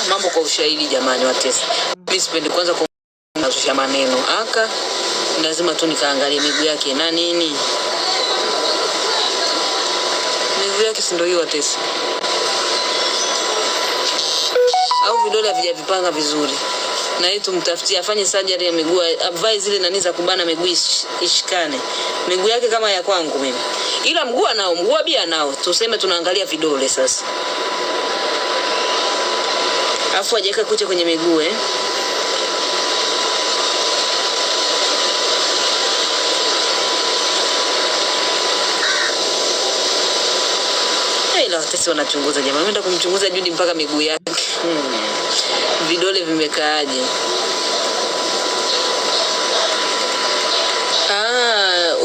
Mambo kwa ushahidi jamani watesi. Mimi sipendi kwanza kuanzisha maneno. Lazima tu nikaangalie miguu yake na nini. Miguu yake si ndio hiyo watesi. Au vidole havijavipanga vizuri. Na yeye tumtafutie afanye surgery ya miguu, avae zile nani za kubana miguu ishikane. Miguu yake kama ya kwangu mimi. Ila mguu anao, mguu bia nao. Tuseme tunaangalia vidole sasa. Afu ajeka kucha kwenye miguu Ila watesi wanachunguza jamani. Wenda kumchunguza Judy mpaka miguu yake. Vidole vimekaaje?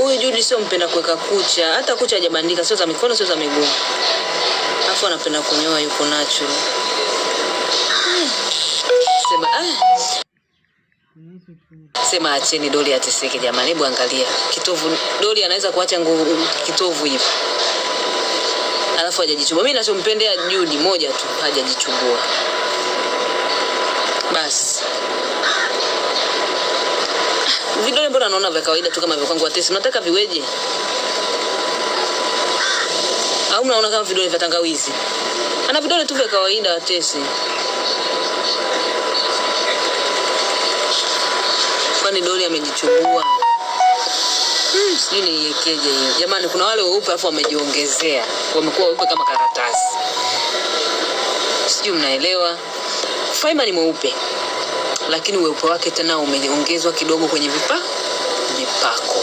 Huyu Judy sio mpenda kuweka kucha. Hata kucha hajabandika, sio za mikono, sio za miguu. Afu anapenda kunyoa, yuko natural. Sema acheni Doli ateseke jamani. Hebu angalia. Kitovu Doli anaweza kuacha nguvu kitovu hivi. Alafu hajajichubua. Mimi ninachompendea Judy moja tu, hajajichubua. Basi. Vidole mbona naona vya kawaida tu kama vya kwangu watesi. Mnataka viweje? Au mnaona kama vidole vya tangawizi? Ana vidole tu vya kawaida watesi. Kwani Doli amejichubua? Sijui niyekeje hiyo. Jamani kuna wale weupe afu wamejiongezea. Wamekuwa weupe kama karatasi. Sijui mnaelewa. Faima ni mweupe. Lakini weupe wake tena umeongezwa kidogo kwenye vipako.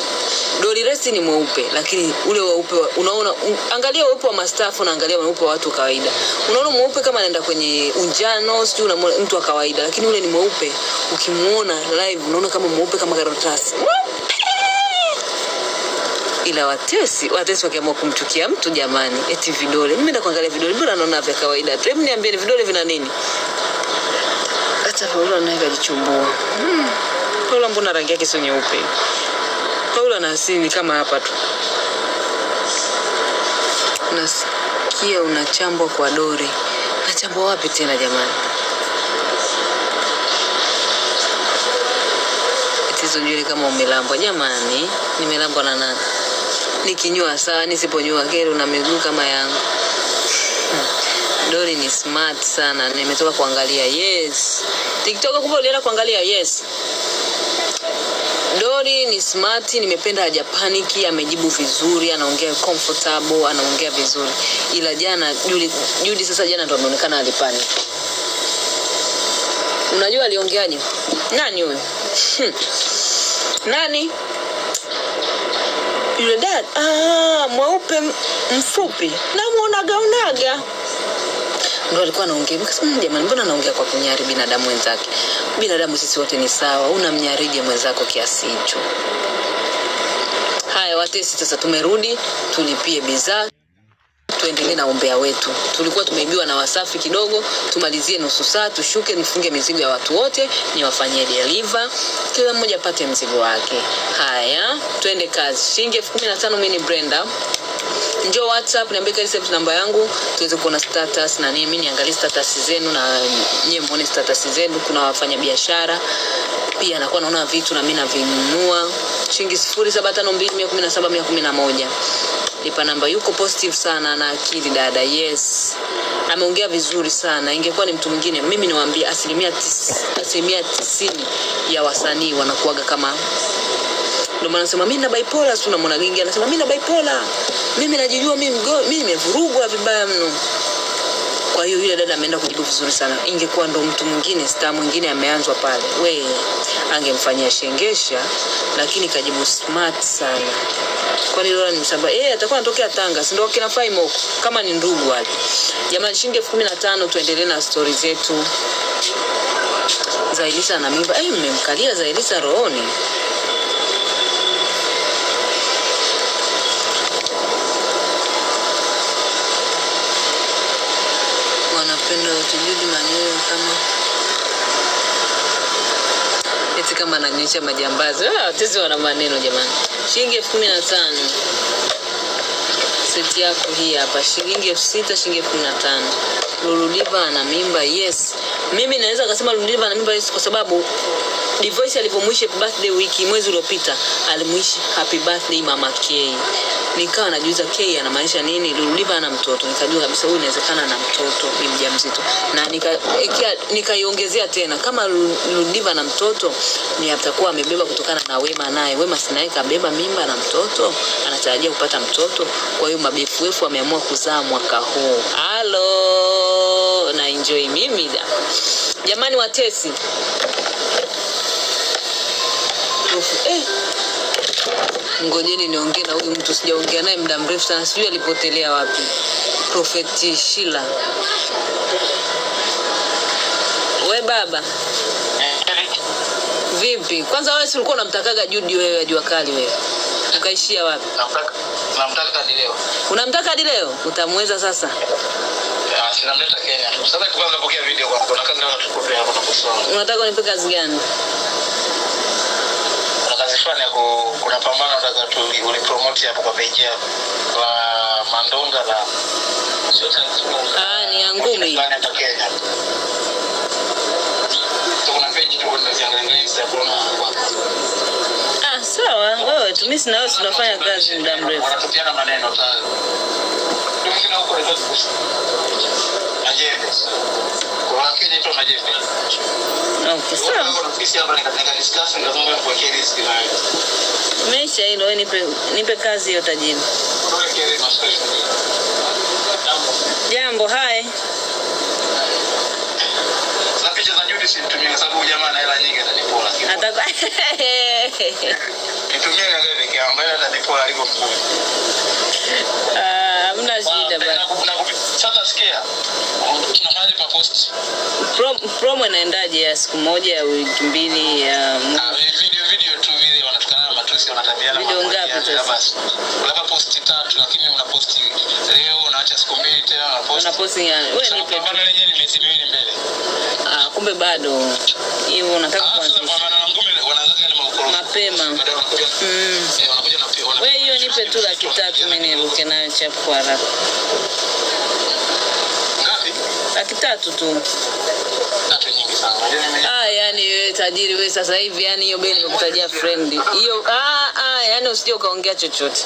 Doli Resi ni mweupe, lakini ule weupe unaona, angalia weupe wa mastafu na angalia weupe wa watu kawaida. Unaona mweupe kama anaenda kwenye unjano, sijui unaona mtu wa kawaida, lakini ule ni mweupe. Ukimuona live unaona kama mweupe kama karatasi. Ila watesi wakiamua kumchukia mtu jamani, eti vidole. Mimi naenda kuangalia vidole, mbona naona vya kawaida. Hebu niambieni vidole vina nini? Hata Paula naye kajichumbua. Paula mbona rangi yake sio nyeupe? Paula na asili kama hapa tu. Nasikia unachambwa kwa Dori. Nachambwa wapi tena jamani? Etizo nywele kama umelambwa jamani. Nimelambwa na nani? Nikinywa sawa, nisiponyoa kero na miguu kama yangu. Dori ni smart sana. Nimetoka kuangalia. Yes. TikTok kumbe ulienda kuangalia. Yes. Dori ni smart, nimependa hajapaniki, amejibu vizuri, anaongea comfortable, anaongea vizuri. Ila jana Judy sasa jana ndo ameonekana alipanic. Unajua aliongeaje? Nani huyo? Nani? Yule dad. Mweupe mfupi. Namuonaga. Ndio alikuwa anaongea. Nikasema jamani mbona anaongea kwa kunyari binadamu wenzake? Binadamu sisi wote ni sawa. Unamnyarije mwenzako kiasi hicho? Haya watesi sasa tumerudi, tulipie bidhaa. Tuendelee na ombea wetu. Tulikuwa tumeibiwa na Wasafi kidogo, tumalizie nusu saa, tushuke nifunge mizigo ya watu wote, niwafanyie deliver. Kila mmoja apate mzigo wake. Haya, twende kazi. Shilingi 15,000 mimi ni Brenda. Njoo WhatsApp niambie receipt namba yangu tuweze kuona status na mimi niangalie status zenu na nyie muone status zenu. Kuna wafanya biashara pia nakuwa naona vitu na mimi navinunua. Shilingi 0752117111. Lipa namba yuko positive sana na akili dada. Yes. Ameongea vizuri sana. Ingekuwa ni mtu mwingine mimi niwaambie 90% ya wasanii wanakuaga kama ndio maana nasema mimi na bipolar, si unamwona Gingi anasema mimi na bipolar. Mimi najijua mimi nimevurugwa vibaya mno. Kwa hiyo yule dada ameenda kujibu vizuri sana. Ingekuwa ndo mtu mwingine, star mwingine ameanzwa pale, angemfanyia shengesha, lakini kajibu smart sana. Kwa nini ni msaba? Atakuwa anatokea Tanga, si ndio kina Faimo kama ni ndugu wale. Jamani shilingi 15,000 tuendelee na stories zetu. Zailisa na mimba. Mmemkalia Zailisa rohoni. Wanapenda utujudi maneno kama ananyesha majambazi. Watezi wana maneno jamani. Shilingi 15,000. Seti yako hii hapa shilingi 6,000, shilingi 15,000. Lulu Diva ana mimba. Yes. Mimi naweza kusema Lulu Diva ana mimba yes, kwa sababu Divoice alipomwishi happy birthday mwezi uliopita, alimwishi happy birthday Mama K. Nikawa najiuliza K anamaanisha nini? Lulu Diva ana mtoto. Nikajua kabisa huyu inawezekana na mtoto, ni mjamzito. Na nikaiongezea tena kama Lulu Diva ana mtoto, ni atakuwa amebeba kutokana na Wema naye. Wema sinaye kabeba mimba na mtoto, anatarajia kupata mtoto. Kwa hiyo mabefu wameamua kuzaa mwaka huu. Halo, na enjoy mimi da. Jamani watesi. Ngojeni niongee na huyu mtu, sijaongea naye muda mrefu sana, sijui alipotelea wapi. Prophet Sheila. We baba. Vipi? Kwanza wewe si ulikuwa unamtakaga Judy wewe ya Jua Kali wewe? Ukaishia wapi? Namtaka hadi leo. Unamtaka hadi leo? Utamweza sasa? Sinamleta Kenya. Sasa kwanza pokea video kwa kuna kazi na tukupea hapa na kusoma. Unataka unipe kazi gani? Kazi fulani ya kuna pambano nataka tu ulipromote hapo kwa page yako kwa Mandonga na ni ya ngumi. Kuna page tu unaziangalia Insta kuna sawa. Wewe tu mimi na wewe tunafanya kazi muda mrefu. Wanatupiana maneno ta. Ndio mimi huko ndio Majembe. Kwa Kenya ito Majembe. Okay, sawa. Sisi hapa nikataka discuss ndio mambo kwa KDS kinayo. Mesha hilo wewe nipe kazi hiyo tajiri. Jambo hai. Sasa picha za Judy simtumie sababu jamaa ana hela nyingi atanipola. Nataka nitumie ngani kiambaye atanipola aliko mkuu. Hamna shida bana. Sasa sikia. Tunafanya pa post. Promo inaendaje ya siku moja ya wiki mbili ya video tu ile wanatukana na matusi wanatabiana video ngapi sasa? Labda post 3 lakini una post leo unaacha siku 2 tena una post yani. Wewe nipe bana lenyewe ni miezi 2 mbele. Kumbe bado. Hiyo unataka kuanzisha. Kwa maana ngumi wanaanza ni mapema. Wanakuja na pia. Wewe hiyo nipe tu 300 mimi niruke nayo chap kwa haraka. Ngapi? 300 tu. Nyingi sana. Yani wewe tajiri wewe sasa hivi yani hiyo bei nimekutajia friend. Hiyo yani usije ukaongea chochote.